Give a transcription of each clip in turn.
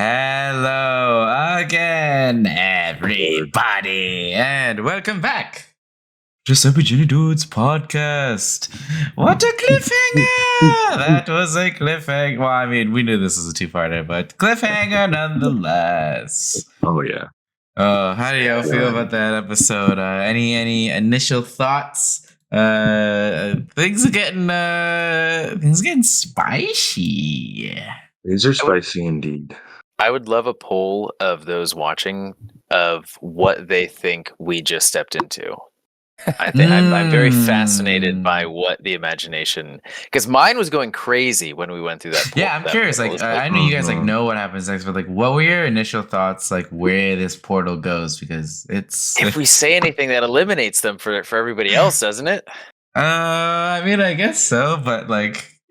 Hello again, everybody, and welcome back to Super Junior Dudes podcast. What a cliffhanger! That was a cliffhanger. Well, I mean, we knew this was a two-parter, but cliffhanger nonetheless. Oh yeah. How do y'all feel about that episode? Any initial thoughts? Things are getting spicy. These are spicy indeed. I would love a poll of those watching of what they think we just stepped into. I'm very fascinated by what the imagination, because mine was going crazy when we went through that. Yeah, I'm curious. I know you guys know what happens next, but what were your initial thoughts, where this portal goes? Because if we say anything, that eliminates them for everybody else, doesn't it? I mean, I guess so, but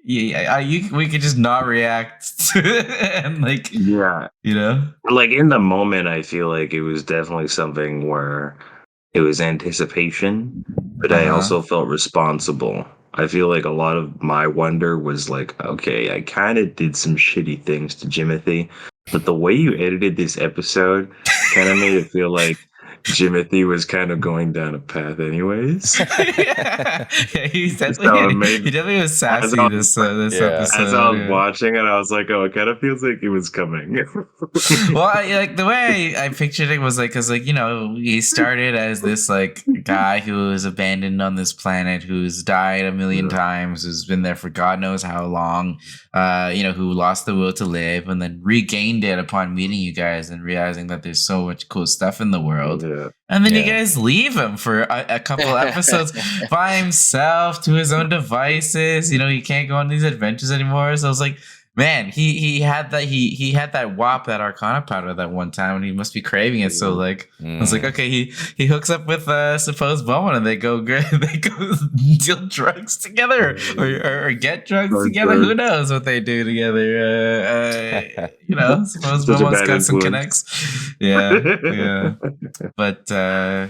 we could just not react and in the moment, I feel like it was definitely something where it was anticipation, but I also felt responsible. I feel like a lot of my wonder was like, okay, I kind of did some shitty things to Jimothy, but the way you edited this episode kind of made it feel like Jimothy was kind of going down a path anyways. yeah, he definitely was sassy this episode. As I was watching it, I was like, oh, it kind of feels like it was coming. Well, the way I pictured it was because he started as this guy who was abandoned on this planet, who's died a million times, who's been there for God knows how long, who lost the will to live and then regained it upon meeting you guys and realizing that there's so much cool stuff in the world. Yeah. And then you guys leave him for a couple episodes by himself to his own devices. He can't go on these adventures anymore. So I was like, man, he had that WAP, that Arcana powder that one time, and he must be craving it. So I was like, okay, he hooks up with supposed Bowen, and they go deal drugs together or get drugs together. Who knows what they do together? Supposed Bowen's got some connects. Yeah. But I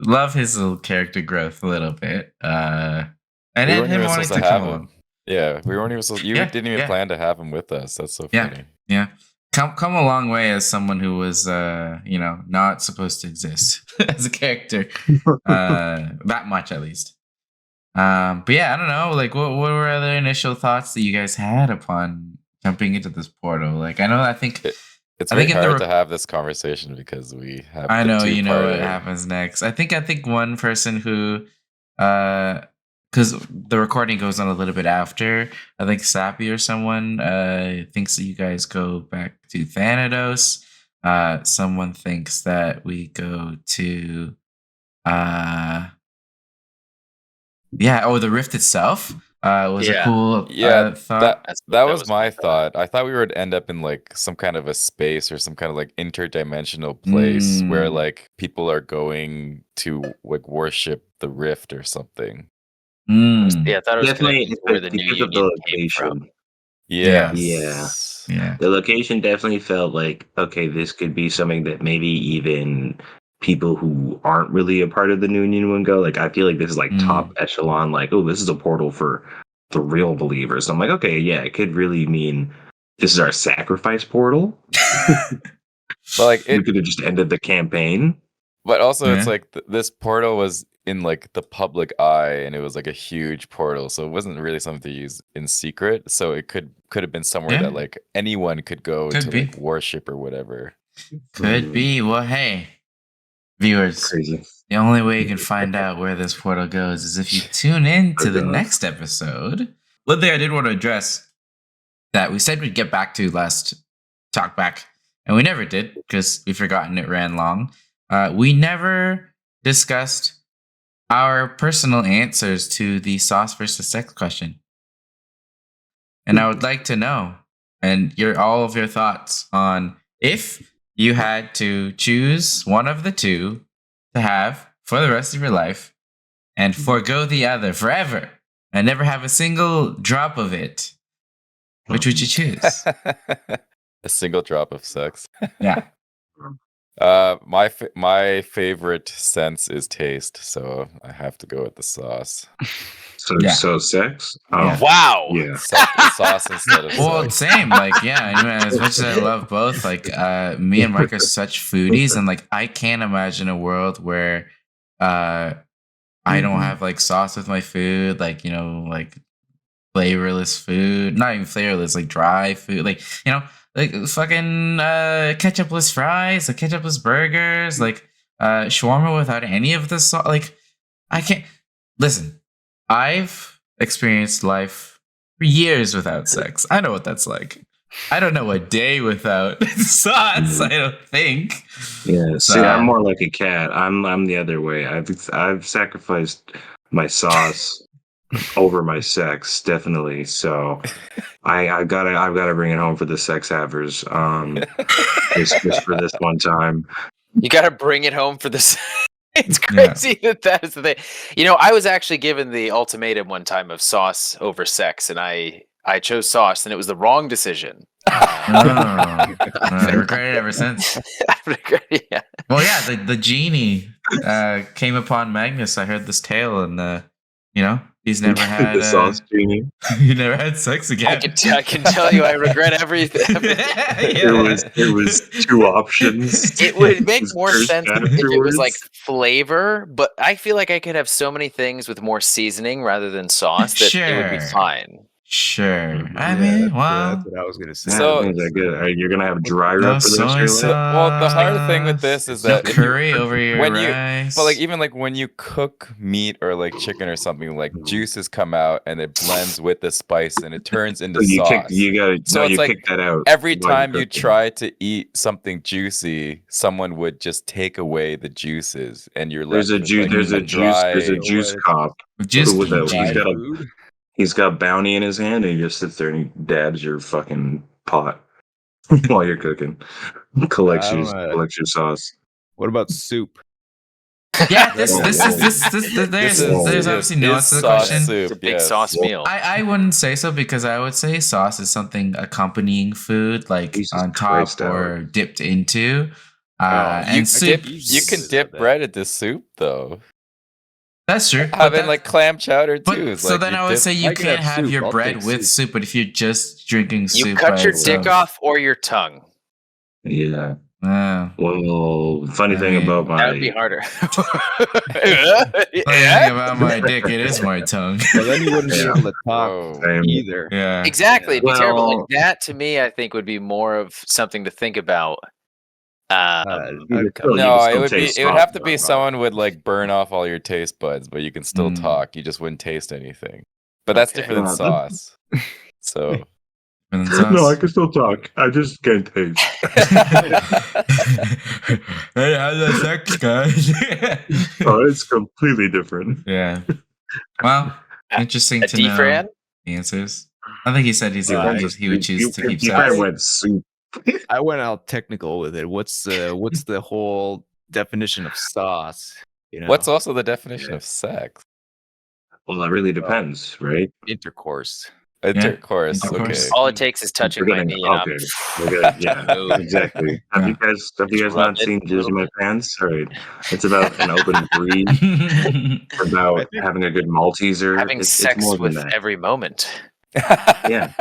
love his little character growth a little bit. And then him wanting to come along. Yeah, we weren't even supposed. You didn't even plan to have him with us. That's so funny. Yeah. Come a long way as someone who was, not supposed to exist as a character, that much at least. But yeah, I don't know. What were other initial thoughts that you guys had upon jumping into this portal? I think it's very hard to have this conversation because we have. I know what happens next. I think one person who, because the recording goes on a little bit after, I think Sappy or someone thinks that you guys go back to Thanatos. Someone thinks that we go to the rift itself. Was a cool thought. That was my thought. I thought we would end up in some kind of a space or some kind of interdimensional place where people are going to worship the rift or something. Yeah, I thought it was definitely where the new union came from. Yeah. The location definitely felt like, okay, this could be something that maybe even people who aren't really a part of the new union would go. I feel like this is top echelon. This is a portal for the real believers. I'm like, okay, yeah, it could really mean this is our sacrifice portal. But we could have just ended the campaign. But also, it's this portal was in the public eye, and it was a huge portal, so it wasn't really something to use in secret. So it could have been somewhere that anyone could go to worship or whatever. Could be. Well, hey, viewers, the only way you can find out where this portal goes is if you tune in to the next episode. One thing I did want to address that we said we'd get back to last Talkback, and we never did because we forgotten it ran long. We never discussed our personal answers to the sauce versus sex question. And I would like to know all of your thoughts on if you had to choose one of the two to have for the rest of your life and forego the other forever and never have a single drop of it. Which would you choose? A single drop of sex. Yeah. My favorite sense is taste, so I have to go with the sauce. So sex? Oh, Yeah. Wow. yeah. Sauce instead of Well, sex. same. Like, yeah. I mean, as much as I love both, like, me and Mike are such foodies, and like, I can't imagine a world where, I don't have like sauce with my food, like, like flavorless food, not even flavorless, like dry food, like, like fucking ketchupless fries, like ketchupless burgers, like shawarma without any of the sauce. Like, I can't listen. I've experienced life for years without sex. I know what that's like. I don't know a day without sauce. I don't think. Yeah. See, So- I'm more like a cat. I'm the other way. I've sacrificed my sauce over my sex, definitely. So I've gotta bring it home for the sex havers. Just for this one time. You got to bring it home for this. It's Yeah. crazy that is the thing. I was actually given the ultimatum one time of sauce over sex, and I chose sauce, and it was the wrong decision. I regret it ever since. Yeah. Well, yeah, the genie came upon Magnus. I heard this tale, and he's never had the sauce genie. he never had sex I again. can tell you, I regret everything. It was two options. It would make more Cursed sense if it was like afterwards. flavor, but I feel like I could have so many things with more seasoning rather than sauce that it would be Sure. fine. Sure. I Yeah, mean, well, that's what I was gonna say. Yeah, So- things are good. You're gonna have dry no rub for the rest of soy your sauce. life. Well, the hard thing with this is no that if you- curry over your when you- rice. But like even like when you cook meat or like chicken or something, like juices come out and it blends with the spice and it turns into So sauce. you it's like kick that out. Every while you're time you cooking. try to eat something juicy, someone would just take away the juices, and you're left There's a with, juice. like, there's a juice what? cop. just with a- Dry he's got a- food? He's got bounty in his hand, and he just sits there and he dabs your fucking pot while you're cooking. Collects I your don't, collects your sauce. What about soup? yeah, there's This obviously nuance to the sauce question. soup, It's a big yes. sauce meal. I wouldn't say so because I would say sauce is something accompanying food, like Jesus on top Christ, or dipped into. Oh, And you soup. You can dip bread into soup though. That's true. but Having that- like clam chowder but, too. It's so like then you I would dip- say you I can can't have have soup. your I'll bread take with soup. soup, but if you're just drinking soup, You cut by your dick itself- off or your tongue. Yeah. Oh. Well, funny thing about That would be my harder. Funny thing about my dick, it is my tongue. Well, then you wouldn't be able to talk Whoa. either. Yeah. Exactly. It'd be terrible. Well- Like that to me, I think would be more of something to think about. you No, can it would be. taste It would sauce, have to be though. someone would like burn off all your taste buds, but you can still Mm. talk. You just wouldn't taste anything. But that's Okay. different than Well, sauce. So And then No, I sauce. can still talk. I just can't taste. Hey, how's that sex, guys? Oh, it's completely different. Yeah. Well, interesting A to know D-Fran? the answers. I think he said he would choose to keep You sauce. probably went soup. I went out technical with it. What's the whole definition of sauce? You know, what's also the definition of sex? Well, that really depends, right? intercourse? Intercourse. Okay. Intercourse. All it takes is touching my knee and okay. We're good. Yeah, Smooth. exactly. Have you guys Just not rub it seen a Jizz little in My Pants? All right. It's about an open breed, about having a good Malteser. having It's sex more than with that. every moment. Yeah.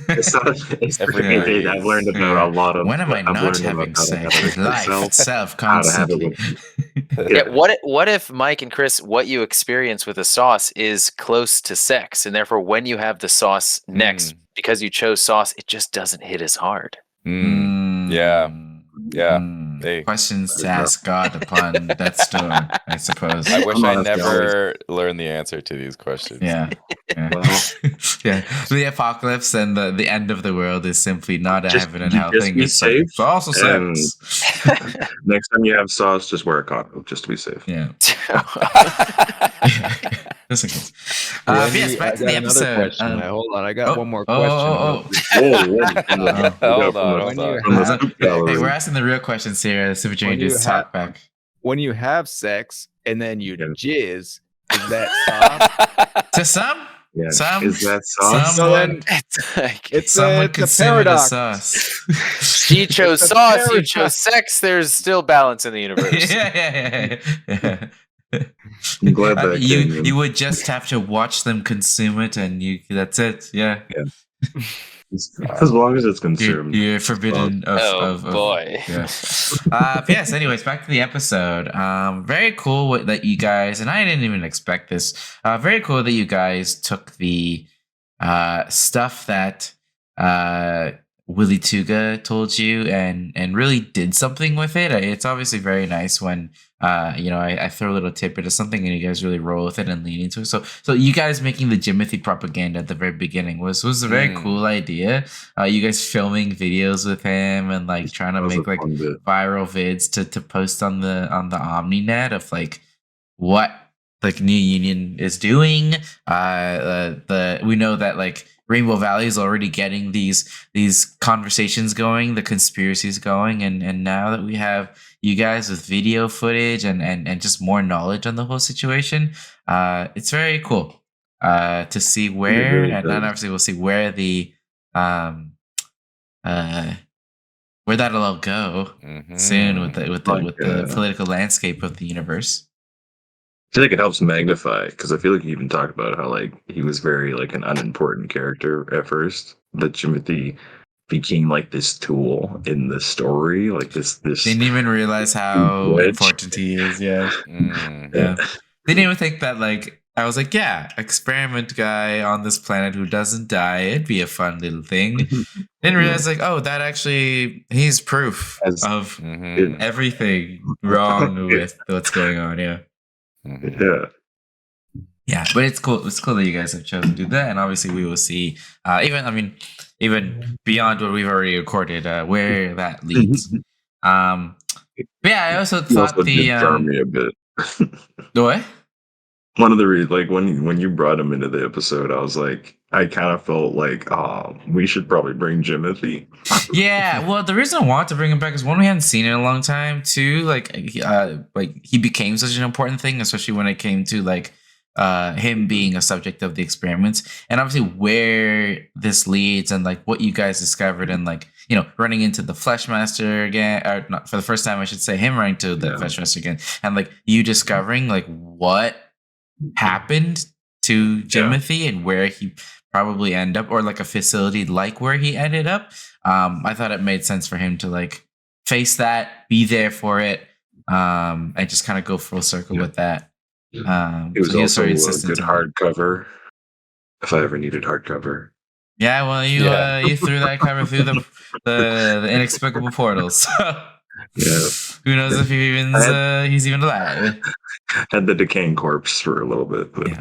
It's not, it's Every pretty breed. good. I've learned about a lot of. When am I I've not learned about having how to sex have with it life myself, itself how to have it constantly? with. Yeah. What if Mike and Chris, what you experience with a sauce is close to sex, and therefore when you have the sauce next, because you chose sauce, it just doesn't hit as hard. Yeah. Yeah. Hey. Questions to ask God upon Death's Door, I suppose. I wish I'm I honest, never learned the answer to these questions. Yeah. Yeah. Well, Yeah. The apocalypse and the end of the world is simply not a Just- heaven and hell just thing. be It's safe it's also and- sex. next time you have sauce, just wear a condom, just to be safe. Yeah. Just in case. Randy, Yes, back I to got the another episode. question. Hold on, I got one more question. Whoa, Hold on. from the soup gallery. Hey, we're asking the real questions here. The Super When you Juniors have- Talkback. When you have sex and then you Yeah. jizz, is that sauce? To some, Yeah. Some- Is that sauce? So then It's like it's Someone a consume it as paradox. sauce. she chose It's a sauce, you paradox. chose sex. There's still balance in the universe. yeah. I'm glad I that mean, came in. you would just have to watch them consume it, and that's it. Yeah. As long as it's consumed. You're forbidden Oh, of boy. yeah. Yes. Anyways, back to the episode. Very cool that you guys, and I didn't even expect this. Very cool that you guys took the stuff that Willy Tuga told you and really did something with it. It's obviously very nice when I throw a little tidbit of something and you guys really roll with it and lean into it. So you guys making the Jimothy propaganda at the very beginning was a very cool idea. You guys filming videos with him and like trying to make like viral vids to post on the OmniNet of like what like New Union is doing. We know that like Rainbow Valley is already getting these conversations going, the conspiracies going, and now that we have you guys with video footage and just more knowledge on the whole situation, it's very cool to see where, really and then obviously we'll see where the where that'll all go soon with the political landscape of the universe. I feel like it helps magnify because I feel like you even talked about how like he was very like an unimportant character at first, but Jimothy became like this tool in the story, like this. Didn't even realize how important he is. Yeah. Yeah. Didn't even think that like I was like, yeah, experiment guy on this planet who doesn't die. It'd be a fun little thing. Didn't realize like, oh, that actually he's proof of everything wrong with what's going on. Yeah. Yeah, but it's cool. It's cool that you guys have chosen to do that, and obviously we will see. Even beyond what we've already recorded, where that leads. Yeah, I also thought me a bit. The what? One of the reasons, like when you brought him into the episode, I was like, I kind of felt like, we should probably bring Jimothy. Yeah, well, the reason I want to bring him back is one, we hadn't seen it in a long time. Two, like he became such an important thing, especially when it came to like him being a subject of the experiments, and obviously where this leads, and like what you guys discovered, and like running into the Fleshmaster again, or not for the first time, I should say, him running to the Fleshmaster again, and like you discovering like what happened to Jimothy and where he probably end up, or like a facility like where he ended up. I thought it made sense for him to like face that, be there for it, and just kind of go full circle with that. It was also a good hardcover. If I ever needed hardcover. Yeah, well, you threw that cover through the inexplicable portals. Yeah. Who knows if he's even alive? Had the decaying corpse for a little bit. But.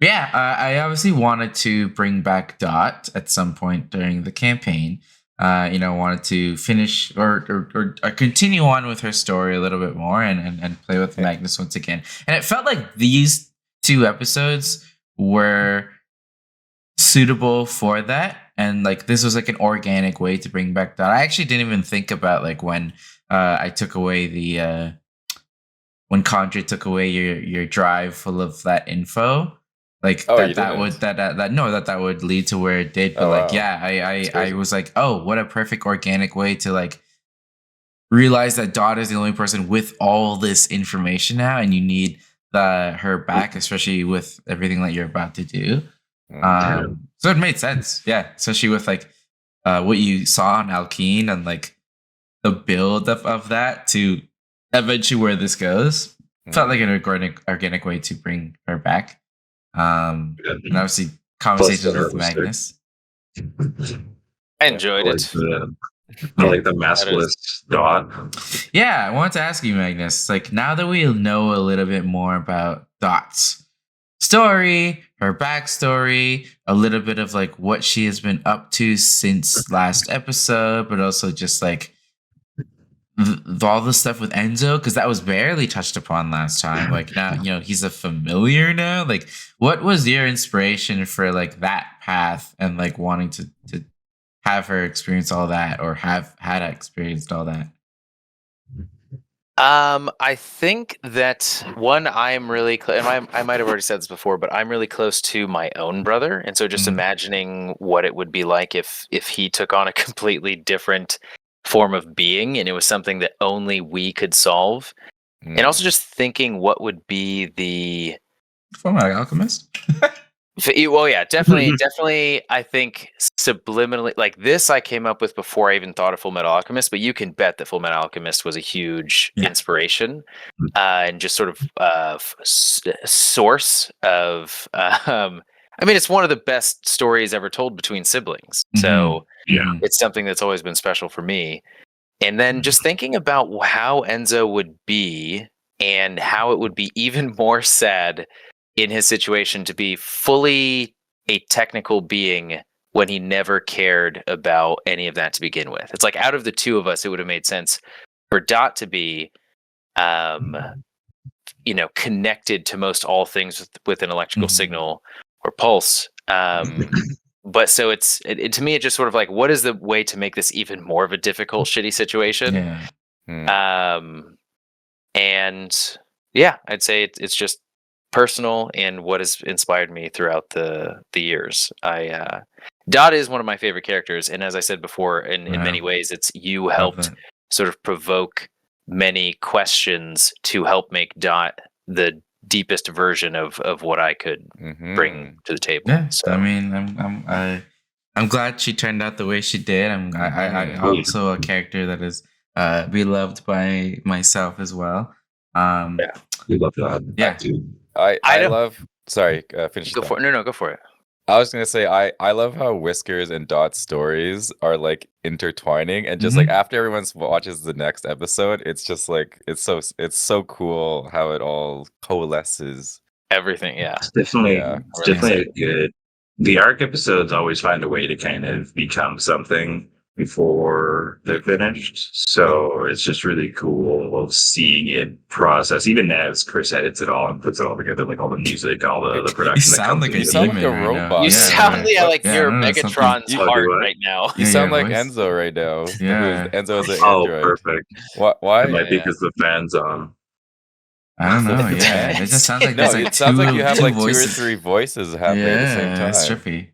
Yeah. I obviously wanted to bring back Dot at some point during the campaign. Wanted to finish or continue on with her story a little bit more and play with Magnus once again. And it felt like these two episodes were suitable for that. And like this was like an organic way to bring back Dot. I actually didn't even think about like when I took away the when Condra took away your drive full of that info. Like that would lead to where it did. But I was like, oh, what a perfect organic way to like realize that Dot is the only person with all this information now, and you need her back, especially with everything that you're about to do. So it made sense, yeah. Especially with like what you saw on Alkene and like the build of that to eventually where this goes. Felt like an organic way to bring her back. And obviously conversations with Magnus. I enjoyed it. I like the maskless Dot. Yeah, I wanted to ask you, Magnus, like now that we know a little bit more about Dot's story, her backstory, a little bit of like what she has been up to since last episode, but also just like all the stuff with Enzo, because that was barely touched upon last time. Like now, he's a familiar now. Like, what was your inspiration for like that path and like wanting to have her experience all that, or have had experienced all that? I think that one, I'm really and I might have already said this before, but I'm really close to my own brother, and so just imagining what it would be like if he took on a completely different form of being, and it was something that only we could solve, and also just thinking what would be the From like Alchemist. well, yeah, definitely. I think subliminally, like this, I came up with before I even thought of Full Metal Alchemist. But you can bet that Full Metal Alchemist was a huge inspiration, and just sort of source of. I mean, it's one of the best stories ever told between siblings. So it's something that's always been special for me. And then just thinking about how Enzo would be, and how it would be even more sad in his situation to be fully a technical being when he never cared about any of that to begin with. It's like out of the two of us, it would have made sense for Dot to be, connected to most all things with an electrical signal or pulse. But so to me, it's just sort of like, what is the way to make this even more of a difficult, shitty situation? Yeah. And yeah, I'd say it's just personal and what has inspired me throughout the years. Dot is one of my favorite characters, and as I said before, in many ways, it's you helped sort of provoke many questions to help make Dot the deepest version of what I could bring to the table. Yeah, so I mean, I'm glad she turned out the way she did. I also a character that is beloved by myself as well. We love that. Yeah. I love. Sorry, finish. Go for it. No, go for it. I was gonna say I love how Whiskers and Dot's stories are like intertwining, and just like after everyone watches the next episode, it's just like it's so cool how it all coalesces. Everything, yeah. It's definitely a good. The arc episodes always find a way to kind of become something before they're finished. So it's just really cool seeing it process. Even as Chris edits it all and puts it all together, like all the music, all the production. You sound like a robot. You sound like you're Megatron's heart right now. You sound like Enzo right now. Yeah. Enzo is an android. Oh, perfect. Why? It might be because the fan's on. I don't know. Yeah, it just sounds like it sounds like you have like voices. 2 or 3 voices happening at the same time. It's trippy.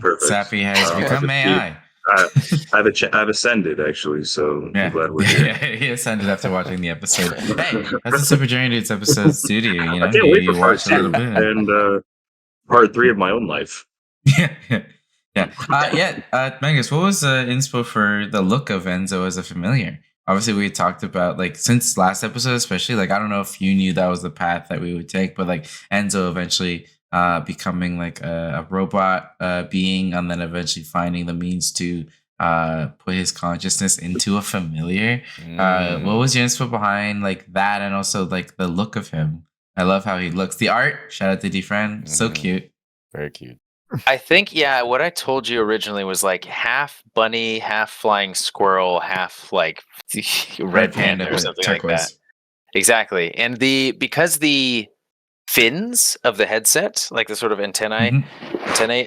Perfect. Sappy has become AI. I've ascended actually, so I'm glad we're here. He ascended after watching the episode. Hey, that's a Super Journey Dudes episode studio. You know, I can't wait for part 2 a little bit. and part 3 of my own life. Mangus, what was the inspo for the look of Enzo as a familiar? Obviously, we talked about like since last episode, especially like I don't know if you knew that was the path that we would take, but like Enzo eventually becoming like a robot being, and then eventually finding the means to put his consciousness into a familiar. What was your inspo behind like that, and also like the look of him? I love how he looks. The art, shout out to D-Friend, so cute, very cute. I think what I told you originally was like half bunny, half flying squirrel, half like red panda or something like that. Exactly, and because the fins of the headset, like the sort of antennae,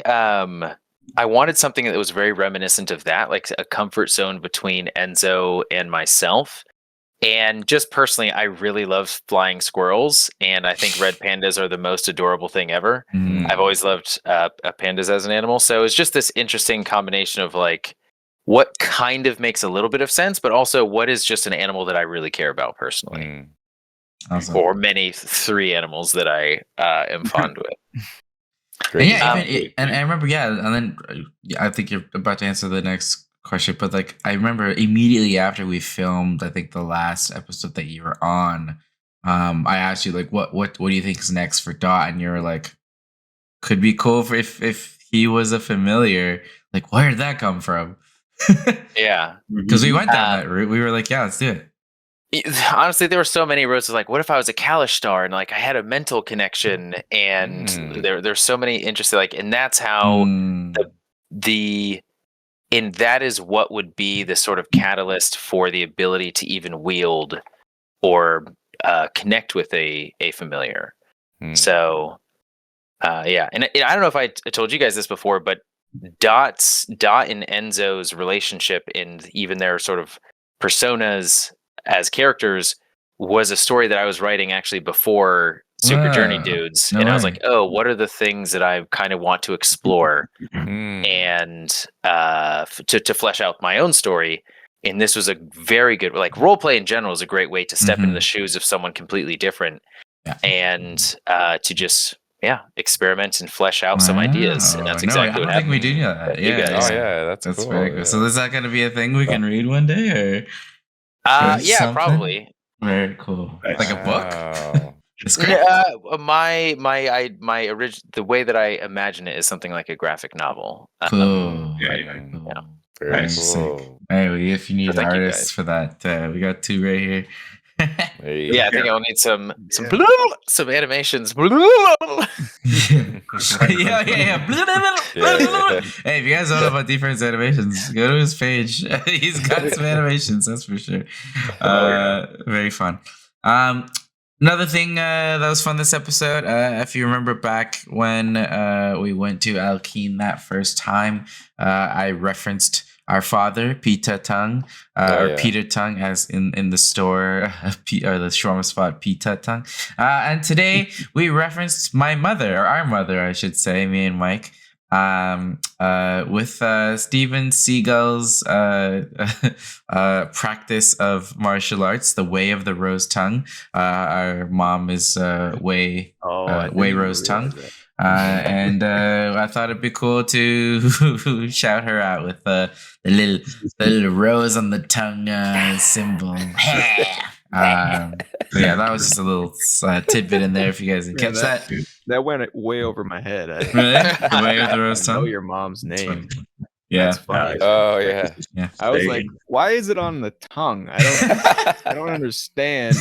I wanted something that was very reminiscent of that, like a comfort zone between Enzo and myself. And just personally, I really love flying squirrels, and I think red pandas are the most adorable thing ever. I've always loved pandas as an animal, so it's just this interesting combination of like what kind of makes a little bit of sense, but also what is just an animal that I really care about personally. Awesome. Or many 3 animals that I am fond with. Great. And I remember, and then I think you're about to answer the next question, but like I remember immediately after we filmed, I think the last episode that you were on, I asked you like, what do you think is next for Dot, and you were like, could be cool if he was a familiar. Like, where did that come from? Yeah, because we went down that route. We were like, yeah, let's do it. Honestly, there were so many roads. Like, what if I was a Kalish star and like I had a mental connection, and there's so many interesting like, and that's how and that is what would be the sort of catalyst for the ability to even wield or connect with a familiar. So, and I don't know if I told you guys this before, but Dot and Enzo's relationship and even their sort of personas as characters was a story that I was writing actually before Super Journey Dudes. No And I was way. like, oh, what are the things that I kind of want to explore Mm. and to flesh out my own story. And this was a very good, like, role play in general is a great way to step into the shoes of someone completely different and to just experiment and flesh out some ideas. And that's exactly what happened. I think we do that. You Yeah, guys. Oh yeah, that's cool. very cool. Yeah. So is that going to be a thing we can read one day, or Yeah, something? probably. Very cool. Like a book. Wow. It's great. My original, the way that I imagine it is something like a graphic novel. Cool. Yeah, Very cool. yeah. Very Sick. cool. Anyway, if you need Thank you, artists guys. for that, we got 2 right here. Hey. Yeah, I think I'll need some animations. yeah. Hey, if you guys don't know about Difference Animations, go to his page. He's got some animations, that's for sure. Very fun. Another thing that was fun this episode, if you remember back when we went to Alkeen that first time, I referenced our father, Peter Tung, Peter Tung, as in the store, or the shawarma spot, Peter Tung. And today we referenced my mother, or our mother, I should say, me and Mike, with Steven Seagal's practice of martial arts, the Way of the Rose Tongue. Our mom is Way Rose Tongue. And I thought it'd be cool to shout her out with the little rose on the tongue symbol. So yeah, that was just a little tidbit in there if you guys didn't catch that. That went way over my head. Really? The Way of the Rose I know Tongue? your mom's name. Yeah. That's funny. Oh yeah. I was like, why is it on the tongue? I don't understand.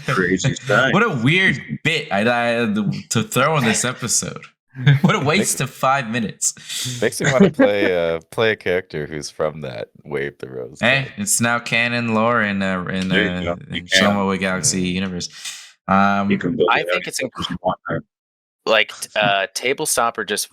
Crazy stuff. What a weird bit to throw on this episode. What a waste of 5 minutes. Makes me want to play a character who's from that Wave the Rose. Hey, it's now canon lore in Shoma Galaxy universe. You can build I think it's like table stop or just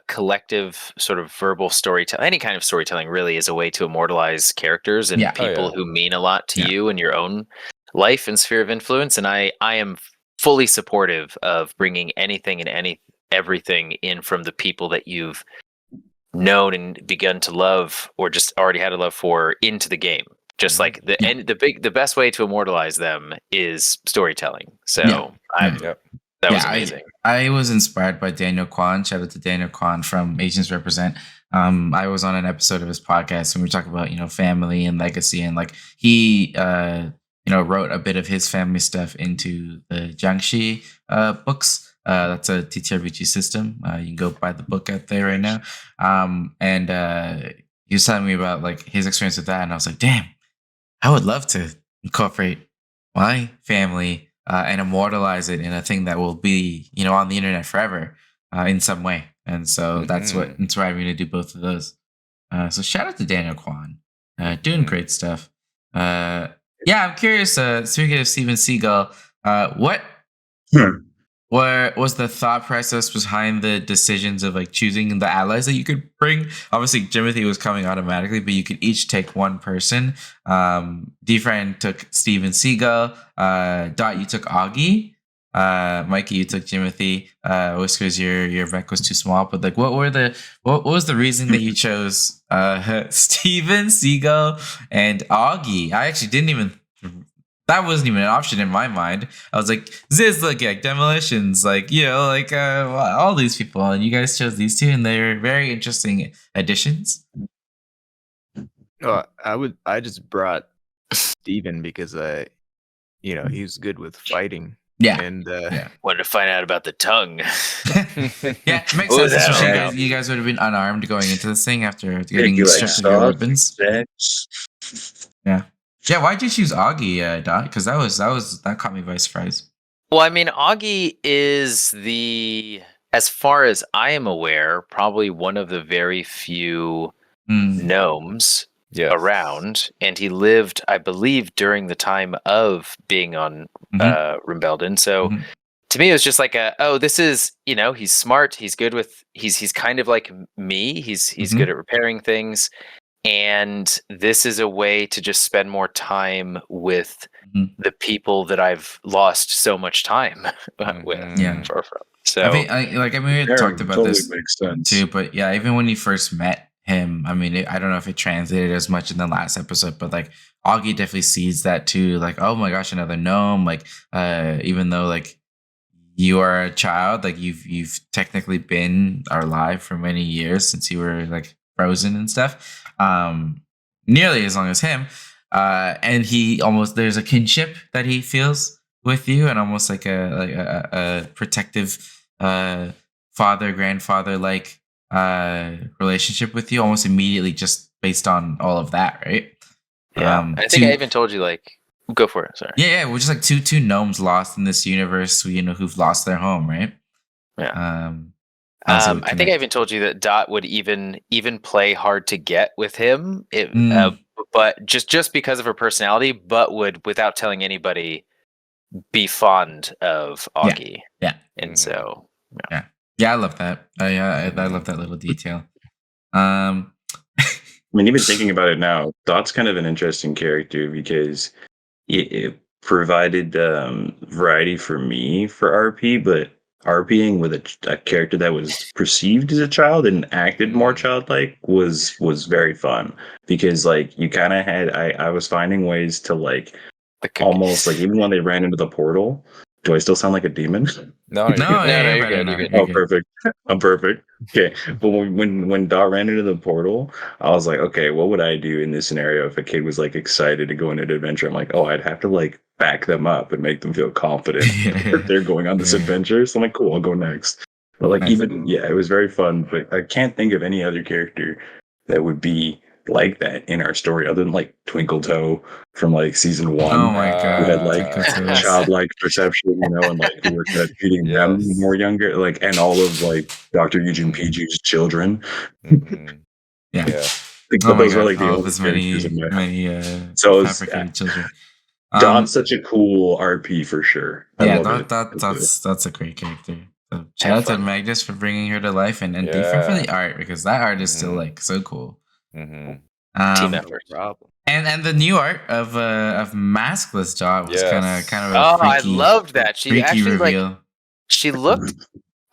collective sort of verbal storytelling. Any kind of storytelling really is a way to immortalize characters and people who mean a lot to you in your own life and sphere of influence. And I am fully supportive of bringing anything and everything in from the people that you've known and begun to love or just already had a love for into the game. Just like the best way to immortalize them is storytelling. So that was amazing. I was inspired by Daniel Kwan. Shout out to Daniel Kwan from Asians Represent. I was on an episode of his podcast and we were talking about, family and legacy, and like he wrote a bit of his family stuff into the Jiangxi books. That's a TTRPG system. You can go buy the book out there right now. And he was telling me about like his experience with that, and I was like, damn, I would love to incorporate my family and immortalize it in a thing that will be, on the internet forever in some way. And so that's what inspired me to do both of those. So shout out to Daniel Kwan, doing great stuff. I'm curious. Speaking of Steven Seagal, what was the thought process behind the decisions of like choosing the allies that you could bring? Obviously, Jimothy was coming automatically, but you could each take one person. D-Fran took Steven Seagal. Dot, you took Augie. Mikey, you took Jimothy. Whiskers, your mech was too small. But like, what was the reason that you chose Steven Seagal and Augie? I actually didn't even. That wasn't even an option in my mind. I was like, this like Demolitions, all these people, and you guys chose these two, and they're very interesting additions. I just brought Steven because he's good with fighting. Yeah, and wanted to find out about the tongue. Yeah, it makes sense. Especially you guys would have been unarmed going into this thing after getting stripped of your weapons. Yeah, why'd you choose Augie, Dot? Because that caught me by surprise. Well, I mean, Augie is as far as I am aware, probably one of the very few gnomes around, and he lived, I believe, during the time of being on Rimbelden. So to me, it was just like this is, he's smart, he's good with, he's kind of like me, he's good at repairing things. and this is a way to just spend more time with the people that I've lost so much time with. Yeah. From. So I mean, we had talked about totally this makes sense. too, but yeah, even when you first met him, I mean, I don't know if it translated as much in the last episode, but like Augie definitely sees that too. Like, oh my gosh, another gnome. Like, even though like you are a child, like you've technically been alive for many years since you were like frozen and stuff. Nearly as long as him. And he almost there's a kinship that he feels with you, and almost like a protective father grandfather like relationship with you, almost immediately, just based on all of that, right? yeah, I think I even told you, like, go for it. Sorry. Yeah, we're just like two gnomes lost in this universe, who've lost their home, right? Yeah. I think I even told you that Dot would even play hard to get with him, but just because of her personality, but would, without telling anybody, be fond of Augie. Yeah. And so yeah, I love that. I love that little detail. I mean, even thinking about it now, Dot's kind of an interesting character because it provided variety for me for RP, but RPing with a character that was perceived as a child and acted more childlike was very fun, because like you kind of had I was finding ways to like almost like, even when they ran into the portal. Do I still sound like a demon? No, you're good. Oh, perfect. I'm perfect. Okay, but when Dot ran into the portal, I was like, okay, what would I do in this scenario if a kid was like excited to go on an adventure? I'm like, oh, I'd have to like back them up and make them feel confident that they're going on this adventure. So I'm like, cool, I'll go next. But like, even it was very fun. But I can't think of any other character that would be like that in our story, other than like Twinkle Toe from like season 1. Oh my god, who had like childlike perception, and like who were kind of treating them more younger, like, and all of like Dr. Eugene PG's children. Yeah. But those were like the only characters in many so fabricated children. Don's such a cool RP for sure. That's a great character. So shout out to Magnus for bringing her to life, and different for the art, because that art is still like so cool. Team effort. And the new art of maskless Dot was kind of a freaky, I loved that. She actually reveal. Like, she looked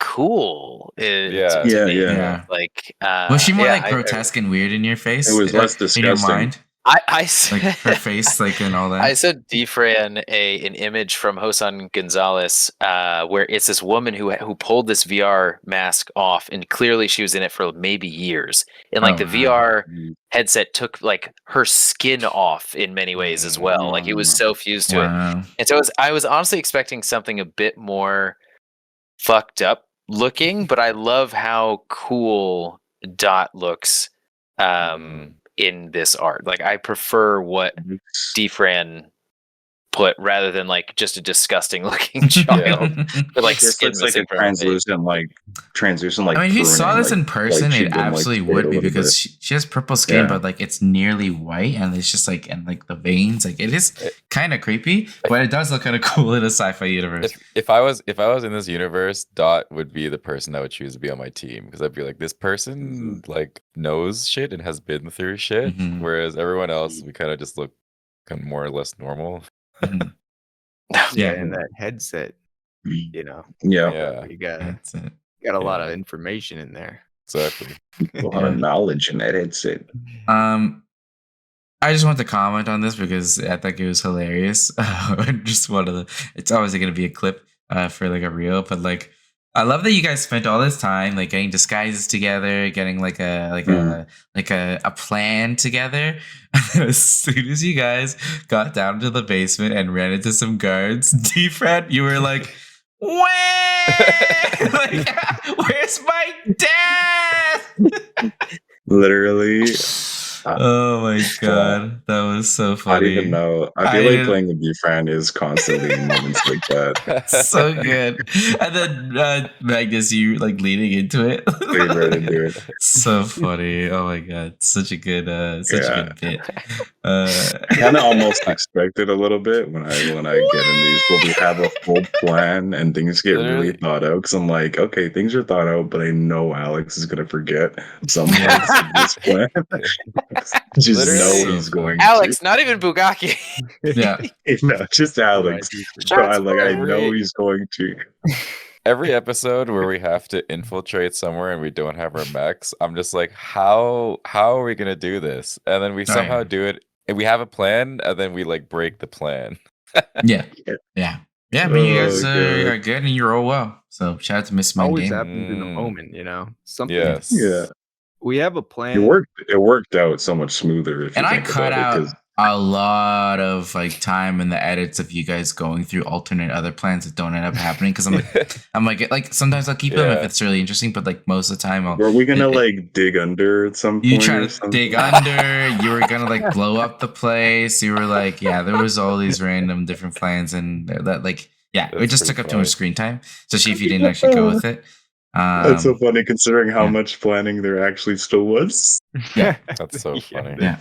cool. Yeah. Like, was she more like grotesque and weird in your face? It was less disgusting. In your mind? I said, like her face, like, and all that. I said Defran an image from Hosan Gonzalez, where it's this woman who pulled this VR mask off, and clearly she was in it for maybe years, and like VR headset took like her skin off in many ways as well. Like, it was so fused to it, and so I was honestly expecting something a bit more fucked up looking, but I love how cool Dot looks. In this art, like, I prefer what Defran put, rather than like just a disgusting looking child with like skin. It's like a translucent. I mean, if you saw this in person, it absolutely would be, because she has purple skin, but like it's nearly white, and it's just like, and like the veins, like, it is kind of creepy, but it does look kind of cool in a sci-fi universe. If I was in this universe, Dot would be the person I would choose to be on my team, because I'd be like, this person like knows shit and has been through shit, whereas everyone else, we kind of just look kind of more or less normal. And that headset, you know. You got a lot of information in there. Exactly. A lot of knowledge in that headset. I just want to comment on this because I think it was hilarious. Just one of it's obviously going to be a clip for like a reel, but like, I love that you guys spent all this time like getting disguises together, getting like a plan together. As soon as you guys got down to the basement and ran into some guards, Defran, you were like, "Where? Like, where's my dad?" Literally. Oh my god, that was so funny. I don't even know. I feel like playing with Defran is constantly in moments like that. So good. And then Magnus, you like leaning into it. Right into it. So funny. Oh my god, such a good bit. Kind of almost expect it a little bit when I get in these, but we have a full plan and things get really thought out. Because I'm like, okay, things are thought out, but I know Alex is gonna forget some parts of this plan. Just Literally. know he's going Alex, to. not even Bugaki. Yeah. No, just Alex. I know he's going to. Every episode where we have to infiltrate somewhere and we don't have our mechs, I'm just like, how are we gonna do this? And then we somehow do it, and we have a plan, and then we like break the plan. Yeah. But you guys are good and you roll well. So shout out to Miss Mind Always Game. happens in the moment, you know. Something. Yes. Yeah. We have a plan. It worked out so much smoother. If you I think cut about out a lot of like time in the edits of you guys going through alternate other plans that don't end up happening because I'm like sometimes I'll keep them if it's really interesting, but like most of the time were we gonna dig under at some point? You try to dig under, you were gonna like blow up the place, you were like, there was all these random different plans and that like it just took up too much screen time, especially if you didn't actually go with it. That's so funny considering how much planning there actually still was. Yeah. That's so funny. Yeah.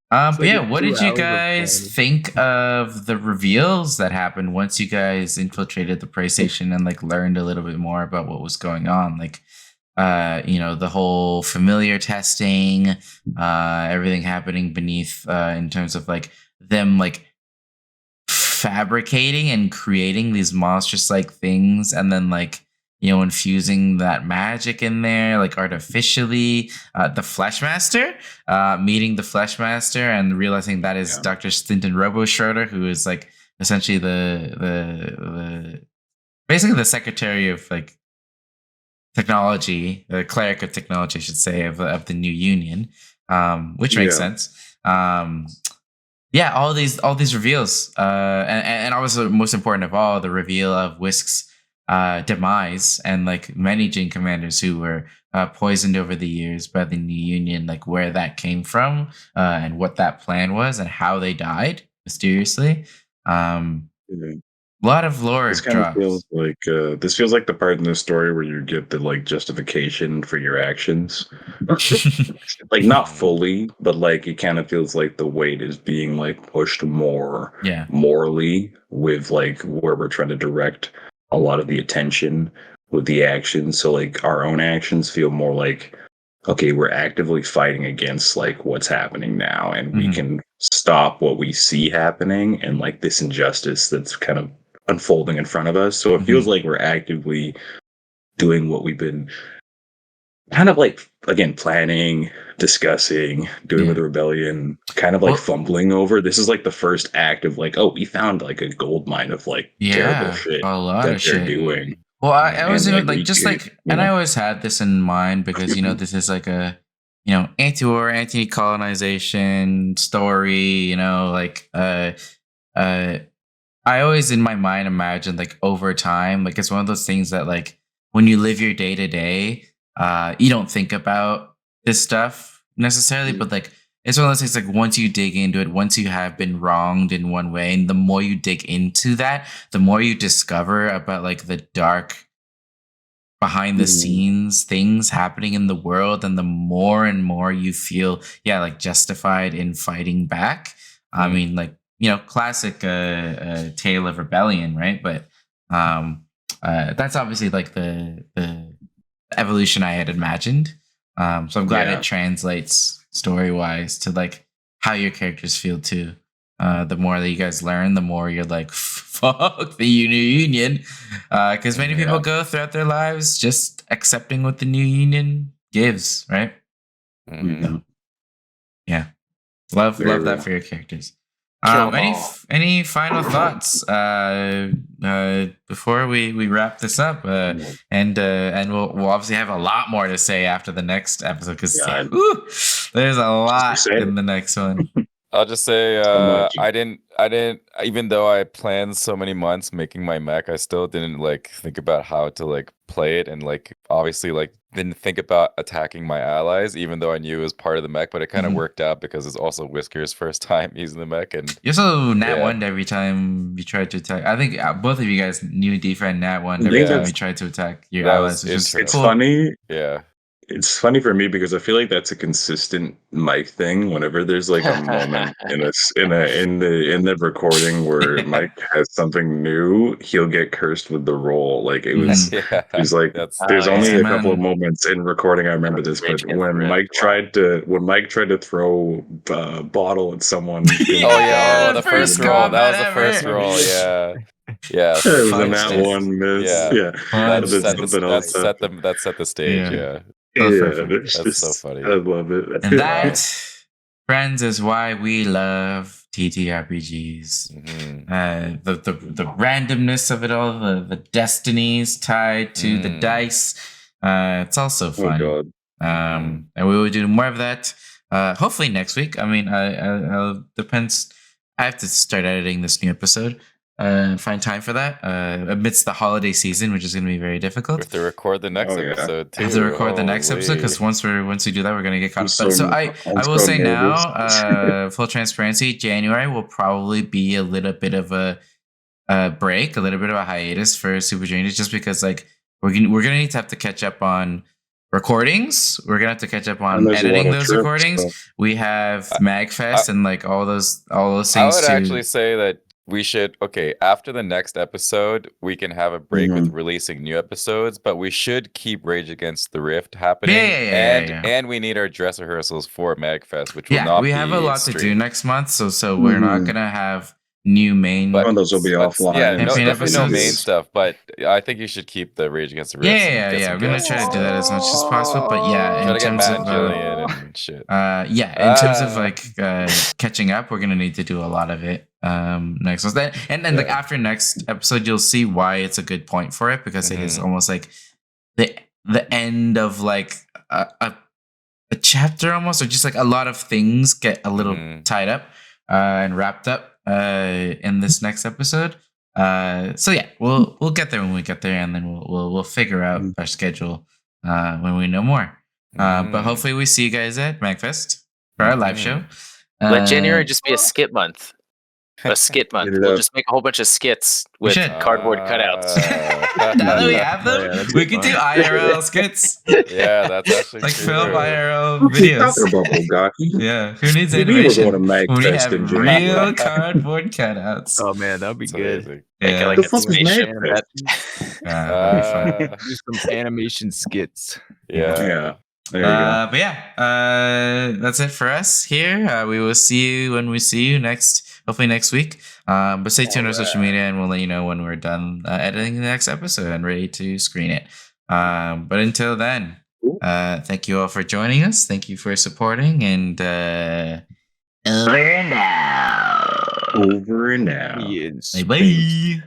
But what did you guys think of the reveals that happened once you guys infiltrated the prey station and like learned a little bit more about what was going on? Like, the whole familiar testing, everything happening beneath, in terms of like them like fabricating and creating these monstrous like things, and then like infusing that magic in there, like artificially. The Fleshmaster, meeting the Fleshmaster and realizing that is Dr. Stinton Robo Schroeder, who is like essentially the basically the secretary of like technology, the cleric of technology, I should say, of the new union, which makes sense. All these reveals, and also most important of all, the reveal of Whisk's demise, and like many Jin commanders who were poisoned over the years by the new union, like where that came from, and what that plan was, and how they died mysteriously. A lot of lore This kind of feels like this feels like the part in the story where you get the like justification for your actions. Like not fully, but like it kind of feels like the weight is being like pushed more morally with like where we're trying to direct a lot of the attention with the actions. So like our own actions feel more like, okay, we're actively fighting against like what's happening now, and we can stop what we see happening and like this injustice that's kind of unfolding in front of us. So it feels like we're actively doing what we've been kind of like, again, planning, discussing, doing with the rebellion, kind of like fumbling over. This is like the first act of like, we found like a gold mine of like terrible shit a lot that of they're shit doing. Well, I was even like just like, and I always had this in mind because this is like a anti-war, anti-colonization story. I always in my mind imagined like over time, like it's one of those things that like when you live your day to day, you don't think about this stuff necessarily, but like it's one of those things like once you dig into it, once you have been wronged in one way, and the more you dig into that, the more you discover about like the dark behind the scenes things happening in the world, and the more and more you feel like justified in fighting back. I mean, like classic tale of rebellion, right? But that's obviously like the evolution I had imagined. So I'm glad it translates story-wise to like how your characters feel too. The more that you guys learn, the more you're like, fuck the new union. Because many people go throughout their lives just accepting what the new union gives, right? Yeah. Love that for your characters. Any final thoughts before we wrap this up? And we'll obviously have a lot more to say after the next episode because there's a lot in the next one. I'll just say I didn't even though I planned so many months making my mech, I still didn't like think about how to like play it, and like obviously like didn't think about attacking my allies, even though I knew it was part of the mech, but it kind of worked out because it's also Whisker's first time using the mech, and you also nat one every time you tried to attack. I think both of you guys knew defend nat one every time you tried to attack your allies. It's funny. Yeah. It's funny for me because I feel like that's a consistent Mike thing. Whenever there's like a moment in the recording where Mike has something new, he'll get cursed with the role. Like it was, he's like, there's only a couple of moments in recording I remember this, but when Mike tried to throw a bottle at someone, the first roll. That was the first roll. Yeah, it was in that one miss. That set the stage. Yeah. That's so funny. I love it. And that, friends, is why we love TTRPGs. The randomness of it all, the destinies tied to the dice. It's also fun. Oh God. And we will do more of that. Hopefully next week. I mean, I depends. I have to start editing this new episode. Find time for that amidst the holiday season, which is going to be very difficult. We have to record the next episode too. I have to record the next episode because once we do that, we're going to get caught up. So I will say now, full transparency, January will probably be a little bit of a break, a little bit of a hiatus for Super Juniors, just because like we're gonna need to have to catch up on recordings. We're gonna have to catch up on editing those recordings. We have MagFest and like all those things. I would actually say that we should, after the next episode, we can have a break with releasing new episodes, but we should keep Rage Against the Rift happening. And we need our dress rehearsals for MagFest, which will not be we have a lot to do next month, so we're not going to have new main. But those will be offline. Yeah, definitely no main stuff, but I think you should keep the Rage Against the Rift. We're going to try to do that as much as possible, but in terms of and shit. in terms of like catching up, we're going to need to do a lot of it. Next was that, and then like after next episode, you'll see why it's a good point for it, because it is almost like the end of like a chapter almost, or just like a lot of things get a little tied up and wrapped up in this next episode. So yeah, we'll get there when we get there, and then we'll figure out our schedule when we know more. But hopefully we see you guys at MagFest for our live show. Let January just be a skit month. A skit month. We'll just make a whole bunch of skits with cardboard cutouts. Now that we have them, we can do IRL skits. Yeah, that's actually like true. film IRL videos. Yeah, who needs animation? We have real cardboard cutouts. Oh man, that'd be good. Yeah, like animation. Do some animation skits. Yeah. There you go. But that's it for us here. We will see you when we see you hopefully next week. But stay tuned on social media, and we'll let you know when we're done editing the next episode and ready to screen it. But until then, thank you all for joining us. Thank you for supporting, and over and out. Over and out. Yes. Bye.